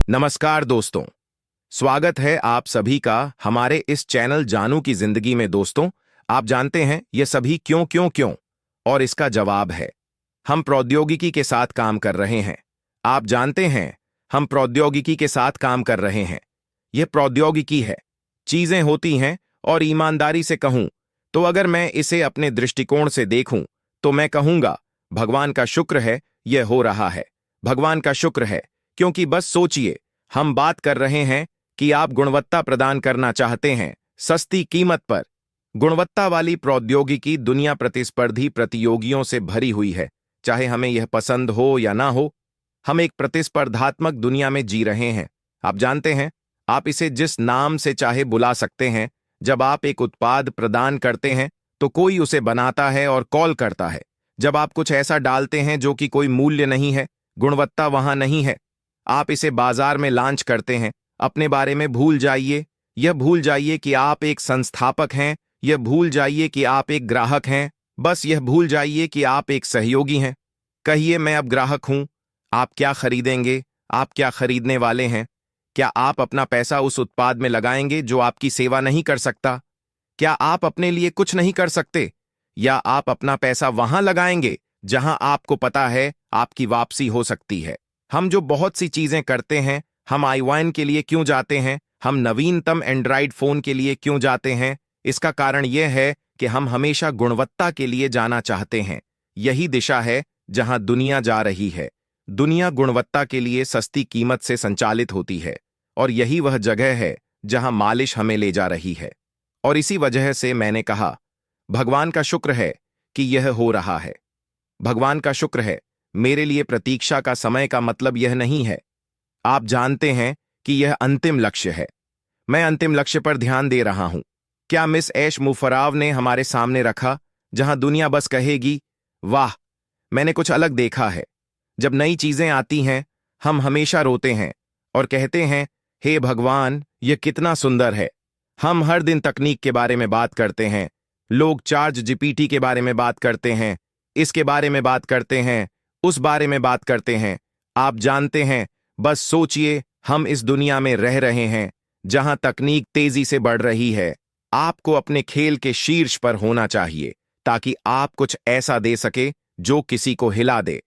नमस्कार दोस्तों। स्वागत है आप सभी का हमारे इस चैनल जानू की जिंदगी में। दोस्तों, आप जानते हैं ये सभी क्यों क्यों क्यों, और इसका जवाब है हम प्रौद्योगिकी के साथ काम कर रहे हैं। आप जानते हैं हम प्रौद्योगिकी के साथ काम कर रहे हैं। यह प्रौद्योगिकी है, चीजें होती हैं, और ईमानदारी से कहूं तो अगर मैं इसे अपने दृष्टिकोण से देखूं तो मैं कहूंगा भगवान का शुक्र है यह हो रहा है। भगवान का शुक्र है, क्योंकि बस सोचिए, हम बात कर रहे हैं कि आप गुणवत्ता प्रदान करना चाहते हैं सस्ती कीमत पर। गुणवत्ता वाली प्रौद्योगिकी दुनिया प्रतिस्पर्धी प्रतियोगियों से भरी हुई है, चाहे हमें यह पसंद हो या ना हो। हम एक प्रतिस्पर्धात्मक दुनिया में जी रहे हैं। आप जानते हैं, आप इसे जिस नाम से चाहे बुला सकते हैं। जब आप एक उत्पाद प्रदान करते हैं तो कोई उसे बनाता है और कॉल करता है। जब आप कुछ ऐसा डालते हैं जो कि कोई मूल्य नहीं है, गुणवत्ता वहां नहीं है, आप इसे बाजार में लॉन्च करते हैं। अपने बारे में भूल जाइए। यह भूल जाइए कि आप एक संस्थापक हैं, यह भूल जाइए कि आप एक ग्राहक हैं, बस यह भूल जाइए कि आप एक सहयोगी हैं। कहिए मैं अब ग्राहक हूं। आप क्या खरीदेंगे? आप क्या खरीदने वाले हैं? क्या आप अपना पैसा उस उत्पाद में लगाएंगे जो आपकी सेवा नहीं कर सकता? क्या आप अपने लिए कुछ नहीं कर सकते? या आप अपना पैसा वहां लगाएंगे जहां आपको पता है आपकी वापसी हो सकती है? हम जो बहुत सी चीजें करते हैं, हम आईवाइन के लिए क्यों जाते हैं, हम नवीनतम एंड्रॉइड फोन के लिए क्यों जाते हैं? इसका कारण यह है कि हम हमेशा गुणवत्ता के लिए जाना चाहते हैं। यही दिशा है जहां दुनिया जा रही है। दुनिया गुणवत्ता के लिए सस्ती कीमत से संचालित होती है, और यही वह जगह है जहां मालिश हमें ले जा रही है। और इसी वजह से मैंने कहा भगवान का शुक्र है कि यह हो रहा है। भगवान का शुक्र है। मेरे लिए प्रतीक्षा का समय का मतलब यह नहीं है। आप जानते हैं कि यह अंतिम लक्ष्य है। मैं अंतिम लक्ष्य पर ध्यान दे रहा हूं। क्या मिस ऐश मुफर्राव ने हमारे सामने रखा, जहां दुनिया बस कहेगी वाह, मैंने कुछ अलग देखा है। जब नई चीजें आती हैं, हम हमेशा रोते हैं और कहते हैं हे भगवान, यह कितना सुंदर है। हम हर दिन तकनीक के बारे में बात करते हैं। लोग चार्ज जीपीटी के बारे में बात करते हैं, इसके बारे में बात करते हैं, उस बारे में बात करते हैं। आप जानते हैं, बस सोचिए, हम इस दुनिया में रह रहे हैं जहां तकनीक तेजी से बढ़ रही है। आपको अपने खेल के शीर्ष पर होना चाहिए ताकि आप कुछ ऐसा दे सके जो किसी को हिला दे।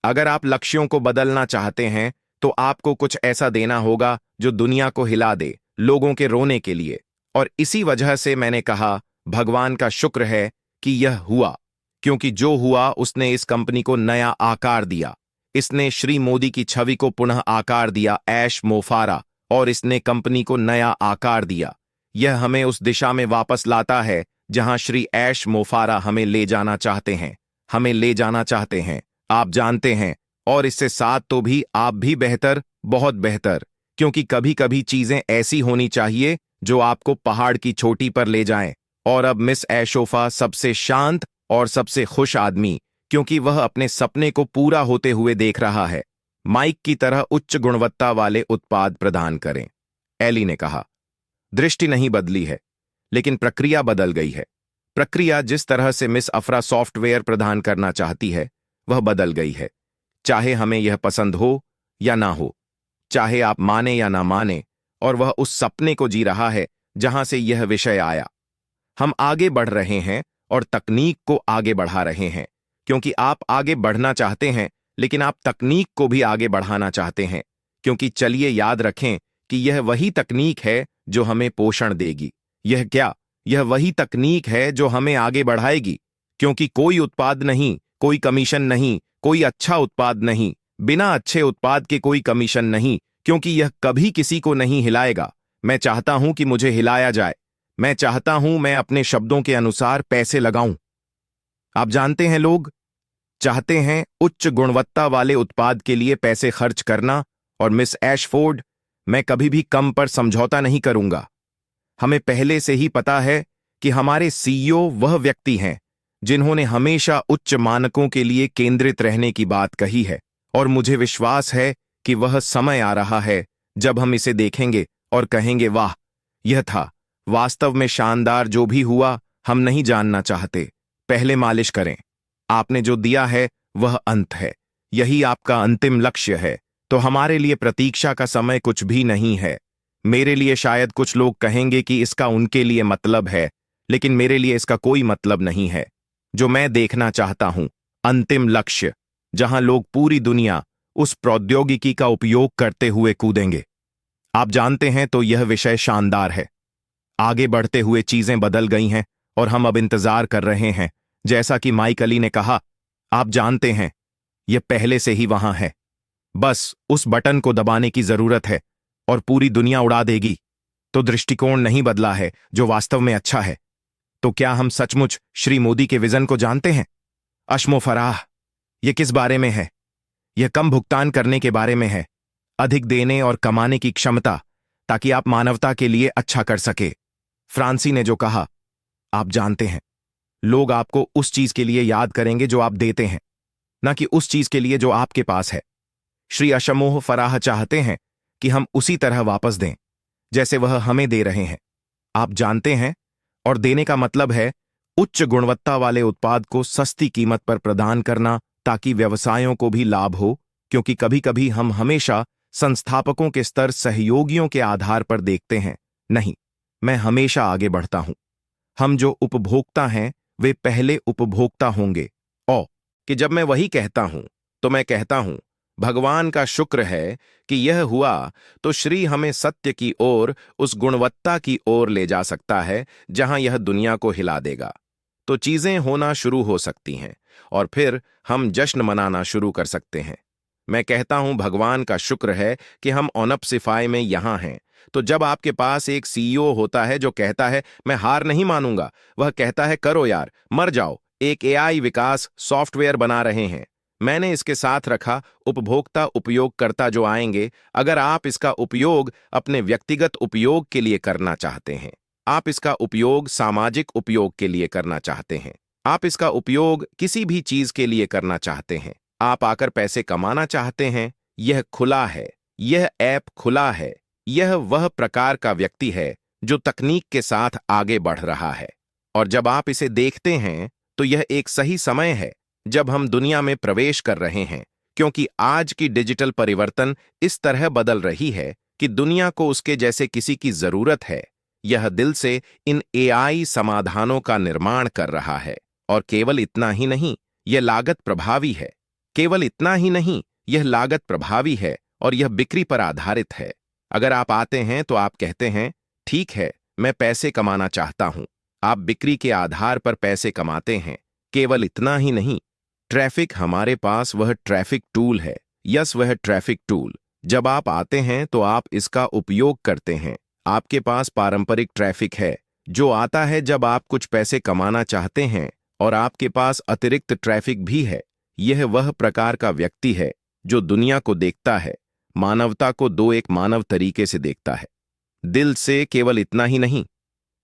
अगर आप लक्ष्यों को बदलना चाहते हैं तो आपको कुछ ऐसा देना होगा जो दुनिया को हिला दे, लोगों के रोने के लिए। और इसी वजह से मैंने कहा भगवान का शुक्र है कि यह हुआ, क्योंकि जो हुआ उसने इस कंपनी को नया आकार दिया। इसने श्री मोदी की छवि को पुनः आकार दिया, ऐश मोफारा, और इसने कंपनी को नया आकार दिया। यह हमें उस दिशा में वापस लाता है जहां श्री ऐश मोफारा हमें ले जाना चाहते हैं। हमें ले जाना चाहते हैं, आप जानते हैं। और इससे साथ तो भी आप भी बेहतर, बहुत बेहतर, क्योंकि कभी कभी चीजें ऐसी होनी चाहिए जो आपको पहाड़ की चोटी पर ले जाएं। और अब मिस ऐशोफा सबसे शांत और सबसे खुश आदमी, क्योंकि वह अपने सपने को पूरा होते हुए देख रहा है। माइक की तरह उच्च गुणवत्ता वाले उत्पाद प्रदान करें, एली ने कहा। दृष्टि नहीं बदली है, लेकिन प्रक्रिया बदल गई है। प्रक्रिया जिस तरह से मिस अफरा सॉफ्टवेयर प्रदान करना चाहती है, वह बदल गई है। चाहे हमें यह पसंद हो या ना हो, चाहे आप माने या ना माने, और वह उस सपने को जी रहा है जहां से यह विषय आया। हम आगे बढ़ रहे हैं और तकनीक को आगे बढ़ा रहे हैं, क्योंकि आप आगे बढ़ना चाहते हैं, लेकिन आप तकनीक को भी आगे बढ़ाना चाहते हैं। क्योंकि चलिए याद रखें कि यह वही तकनीक है जो हमें पोषण देगी। यह क्या? यह वही तकनीक है जो हमें आगे बढ़ाएगी। क्योंकि कोई उत्पाद नहीं, कोई कमीशन नहीं, कोई अच्छा उत्पाद नहीं, बिना अच्छे उत्पाद के कोई कमीशन नहीं, क्योंकि यह कभी किसी को नहीं हिलाएगा। मैं चाहता हूं कि मुझे हिलाया जाए। मैं चाहता हूं मैं अपने शब्दों के अनुसार पैसे लगाऊं। आप जानते हैं, लोग चाहते हैं उच्च गुणवत्ता वाले उत्पाद के लिए पैसे खर्च करना, और मिस एशफोर्ड, मैं कभी भी कम पर समझौता नहीं करूंगा। हमें पहले से ही पता है कि हमारे सीईओ वह व्यक्ति हैं जिन्होंने हमेशा उच्च मानकों के लिए केंद्रित रहने की बात कही है, और मुझे विश्वास है कि वह समय आ रहा है जब हम इसे देखेंगे और कहेंगे वाह, यह था वास्तव में शानदार। जो भी हुआ हम नहीं जानना चाहते। पहले मालिश करें। आपने जो दिया है वह अंत है। यही आपका अंतिम लक्ष्य है। तो हमारे लिए प्रतीक्षा का समय कुछ भी नहीं है। मेरे लिए शायद कुछ लोग कहेंगे कि इसका उनके लिए मतलब है, लेकिन मेरे लिए इसका कोई मतलब नहीं है। जो मैं देखना चाहता हूं, अंतिम लक्ष्य, जहां लोग पूरी दुनिया उस प्रौद्योगिकी का उपयोग करते हुए कूदेंगे। आप जानते हैं, तो यह विषय शानदार है। आगे बढ़ते हुए चीजें बदल गई हैं और हम अब इंतजार कर रहे हैं। जैसा कि माइक अली ने कहा, आप जानते हैं, यह पहले से ही वहां है। बस उस बटन को दबाने की जरूरत है और पूरी दुनिया उड़ा देगी। तो दृष्टिकोण नहीं बदला है, जो वास्तव में अच्छा है। तो क्या हम सचमुच श्री मोदी के विजन को जानते हैं? अश्मो फराह, यह किस बारे में है? यह कम भुगतान करने के बारे में है, अधिक देने और कमाने की क्षमता, ताकि आप मानवता के लिए अच्छा कर सके। फ्रांसी ने जो कहा, आप जानते हैं, लोग आपको उस चीज के लिए याद करेंगे जो आप देते हैं, न कि उस चीज के लिए जो आपके पास है। श्री अशमोह फराह चाहते हैं कि हम उसी तरह वापस दें जैसे वह हमें दे रहे हैं। आप जानते हैं, और देने का मतलब है उच्च गुणवत्ता वाले उत्पाद को सस्ती कीमत पर प्रदान करना, ताकि व्यवसायों को भी लाभ हो। क्योंकि कभी कभी हम हमेशा संस्थापकों के स्तर सहयोगियों के आधार पर देखते हैं। नहीं, मैं हमेशा आगे बढ़ता हूं। हम जो उपभोक्ता हैं, वे पहले उपभोक्ता होंगे। और कि जब मैं वही कहता हूं, तो मैं कहता हूं, भगवान का शुक्र है कि यह हुआ, तो श्री हमें सत्य की ओर, उस गुणवत्ता की ओर ले जा सकता है जहां यह दुनिया को हिला देगा। तो चीजें होना शुरू हो सकती हैं और फिर हम जश्न मनाना शुरू कर सकते हैं। मैं कहता हूं, भगवान का शुक्र है कि हम ओनपसिफाई में यहां हैं। तो जब आपके पास एक सीईओ होता है जो कहता है, मैं हार नहीं मानूंगा, वह कहता है, करो यार, मर जाओ, एक एआई विकास सॉफ्टवेयर बना रहे हैं, मैंने इसके साथ रखा उपभोक्ता उपयोगकर्ता जो आएंगे। अगर आप इसका उपयोग अपने व्यक्तिगत उपयोग के लिए करना चाहते हैं, आप इसका उपयोग सामाजिक उपयोग के लिए करना चाहते हैं, आप इसका उपयोग किसी भी चीज के लिए करना चाहते हैं, आप आकर पैसे कमाना चाहते हैं, यह खुला है, यह ऐप खुला है। यह वह प्रकार का व्यक्ति है जो तकनीक के साथ आगे बढ़ रहा है। और जब आप इसे देखते हैं, तो यह एक सही समय है जब हम दुनिया में प्रवेश कर रहे हैं, क्योंकि आज की डिजिटल परिवर्तन इस तरह बदल रही है कि दुनिया को उसके जैसे किसी की जरूरत है। यह दिल से इन एआई समाधानों का निर्माण कर रहा है। और केवल इतना ही नहीं, यह लागत प्रभावी है। केवल इतना ही नहीं, यह लागत प्रभावी है और यह बिक्री पर आधारित है। अगर आप आते हैं तो आप कहते हैं, ठीक है, मैं पैसे कमाना चाहता हूं। आप बिक्री के आधार पर पैसे कमाते हैं। केवल इतना ही नहीं, ट्रैफिक, हमारे पास वह ट्रैफिक टूल है। यस, वह ट्रैफिक टूल। जब आप आते हैं तो आप इसका उपयोग करते हैं। आपके पास पारंपरिक ट्रैफिक है जो आता है जब आप कुछ पैसे कमाना चाहते हैं, और आपके पास अतिरिक्त ट्रैफिक भी है। यह वह प्रकार का व्यक्ति है जो दुनिया को देखता है, मानवता को दो एक मानव तरीके से देखता है, दिल से। केवल इतना ही नहीं,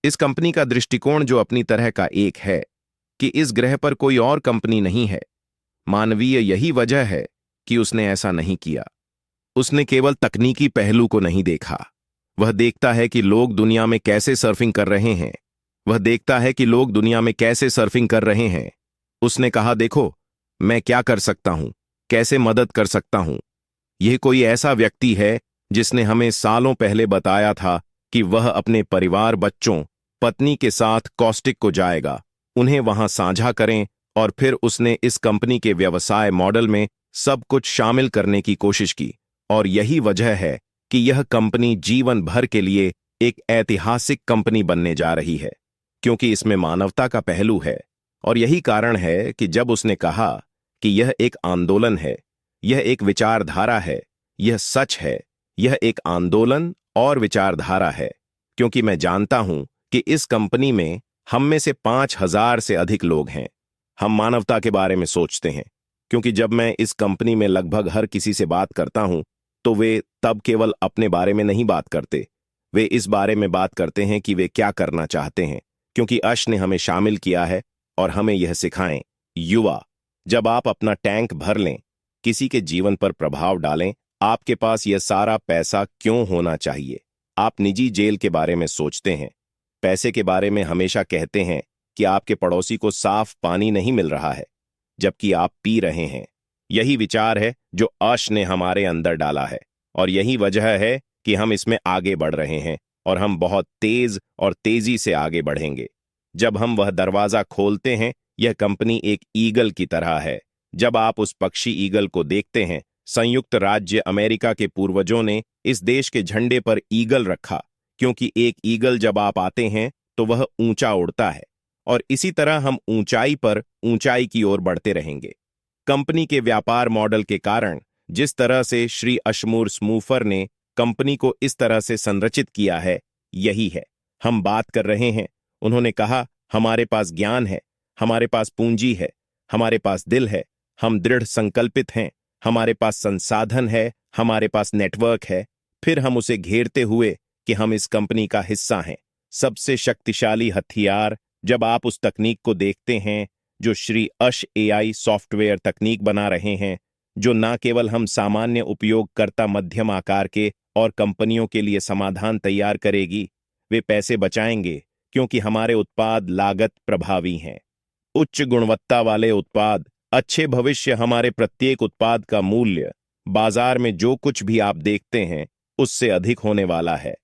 इस कंपनी का दृष्टिकोण जो अपनी तरह का एक है कि इस ग्रह पर कोई और कंपनी नहीं है। मानवीय यही वजह है कि उसने ऐसा नहीं किया। उसने केवल तकनीकी पहलू को नहीं देखा, वह देखता है कि लोग दुनिया में कैसे सर्फिंग कर रहे हैं। वह देखता है कि लोग दुनिया में कैसे सर्फिंग कर रहे हैं। उसने कहा, देखो, मैं क्या कर सकता हूं, कैसे मदद कर सकता हूं। यह कोई ऐसा व्यक्ति है जिसने हमें सालों पहले बताया था कि वह अपने परिवार, बच्चों, पत्नी के साथ कॉस्टिक को जाएगा, उन्हें वहां साझा करें, और फिर उसने इस कंपनी के व्यवसाय मॉडल में सब कुछ शामिल करने की कोशिश की। और यही वजह है कि यह कंपनी जीवन भर के लिए एक ऐतिहासिक कंपनी बनने जा रही है, क्योंकि इसमें मानवता का पहलू है। और यही कारण है कि जब उसने कहा कि यह एक आंदोलन है, यह एक विचारधारा है, यह सच है, यह एक आंदोलन और विचारधारा है, क्योंकि मैं जानता हूं कि इस कंपनी में हम में से 5,000 से अधिक लोग हैं। हम मानवता के बारे में सोचते हैं, क्योंकि जब मैं इस कंपनी में लगभग हर किसी से बात करता हूं, तो वे तब केवल अपने बारे में नहीं बात करते, वे इस बारे में बात करते हैं कि वे क्या करना चाहते हैं, क्योंकि अश ने हमें शामिल किया है और हमें यह सिखाएं। युवा, जब आप अपना टैंक भर लें, किसी के जीवन पर प्रभाव डालें, आपके पास यह सारा पैसा क्यों होना चाहिए? आप निजी जेल के बारे में सोचते हैं, पैसे के बारे में हमेशा कहते हैं कि आपके पड़ोसी को साफ पानी नहीं मिल रहा है, जबकि आप पी रहे हैं। यही विचार है जो अश ने हमारे अंदर डाला है, और यही वजह है कि हम इसमें आगे बढ़ रहे हैं और हम बहुत तेज और तेजी से आगे बढ़ेंगे। जब हम वह दरवाजा खोलते हैं, यह कंपनी एक ईगल की तरह है। जब आप उस पक्षी ईगल को देखते हैं, संयुक्त राज्य अमेरिका के पूर्वजों ने इस देश के झंडे पर ईगल रखा, क्योंकि एक ईगल जब आप आते हैं तो वह ऊंचा उड़ता है, और इसी तरह हम ऊंचाई पर ऊंचाई की ओर बढ़ते रहेंगे। कंपनी के व्यापार मॉडल के कारण जिस तरह से श्री अशमूर स्मूफर ने कंपनी को इस तरह से संरचित किया है, यही है हम बात कर रहे हैं। उन्होंने कहा, हमारे पास ज्ञान है, हमारे पास पूंजी है, हमारे पास दिल है, हम दृढ़ संकल्पित हैं, हमारे पास संसाधन है, हमारे पास नेटवर्क है, फिर हम उसे घेरते हुए कि हम इस कंपनी का हिस्सा हैं। सबसे शक्तिशाली हथियार, जब आप उस तकनीक को देखते हैं जो श्री अश एआई सॉफ्टवेयर तकनीक बना रहे हैं, जो न केवल हम सामान्य उपयोगकर्ता मध्यम आकार के और कंपनियों के लिए समाधान तैयार करेगी, वे पैसे बचाएंगे क्योंकि हमारे उत्पाद लागत प्रभावी हैं। उच्च गुणवत्ता वाले उत्पाद, अच्छे भविष्य। हमारे प्रत्येक उत्पाद का मूल्य बाजार में जो कुछ भी आप देखते हैं उससे अधिक होने वाला है।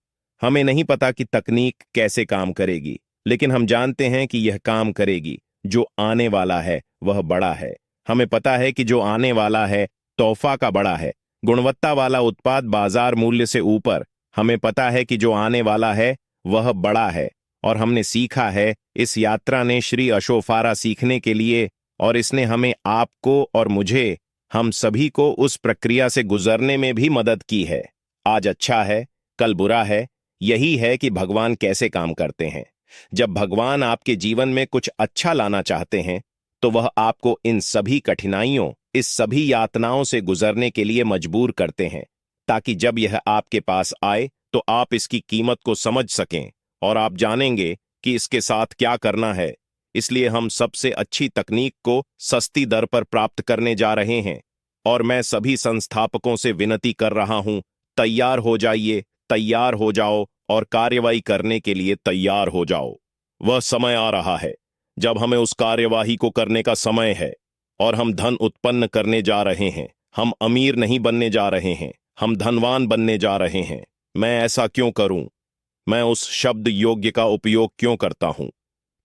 हमें नहीं पता कि तकनीक कैसे काम करेगी, लेकिन हम जानते हैं कि यह काम करेगी। जो आने वाला है वह बड़ा है। हमें पता है कि जो आने वाला है तोहफा का बड़ा है। गुणवत्ता वाला उत्पाद बाजार मूल्य से ऊपर। हमें पता है कि जो आने वाला है वह बड़ा है, और हमने सीखा है। इस यात्रा ने श्री अशोफारा सीखने के लिए, और इसने हमें, आपको और मुझे, हम सभी को उस प्रक्रिया से गुजरने में भी मदद की है। आज अच्छा है, कल बुरा है। यही है कि भगवान कैसे काम करते हैं। जब भगवान आपके जीवन में कुछ अच्छा लाना चाहते हैं, तो वह आपको इन सभी कठिनाइयों, इस सभी यातनाओं से गुजरने के लिए मजबूर करते हैं, ताकि जब यह आपके पास आए तो आप इसकी कीमत को समझ सकें और आप जानेंगे कि इसके साथ क्या करना है। इसलिए हम सबसे अच्छी तकनीक को सस्ती दर पर प्राप्त करने जा रहे हैं, और मैं सभी संस्थापकों से विनती कर रहा हूं, तैयार हो जाइए, तैयार हो जाओ और कार्यवाही करने के लिए तैयार हो जाओ। वह समय आ रहा है जब हमें उस कार्यवाही को करने का समय है, और हम धन उत्पन्न करने जा रहे हैं। हम अमीर नहीं बनने जा रहे हैं, हम धनवान बनने जा रहे हैं। मैं ऐसा क्यों करूं? मैं उस शब्द योग्य का उपयोग क्यों करता हूं?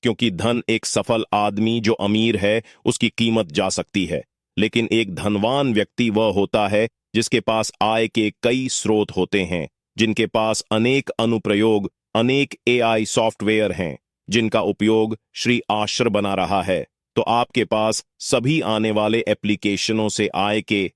क्योंकि धन, एक सफल आदमी जो अमीर है उसकी कीमत जा सकती है, लेकिन एक धनवान व्यक्ति वह होता है जिसके पास आय के कई स्रोत होते हैं, जिनके पास अनेक अनुप्रयोग, अनेक एआई सॉफ्टवेयर हैं जिनका उपयोग श्री आश्र बना रहा है। तो आपके पास सभी आने वाले एप्लीकेशनों से आय के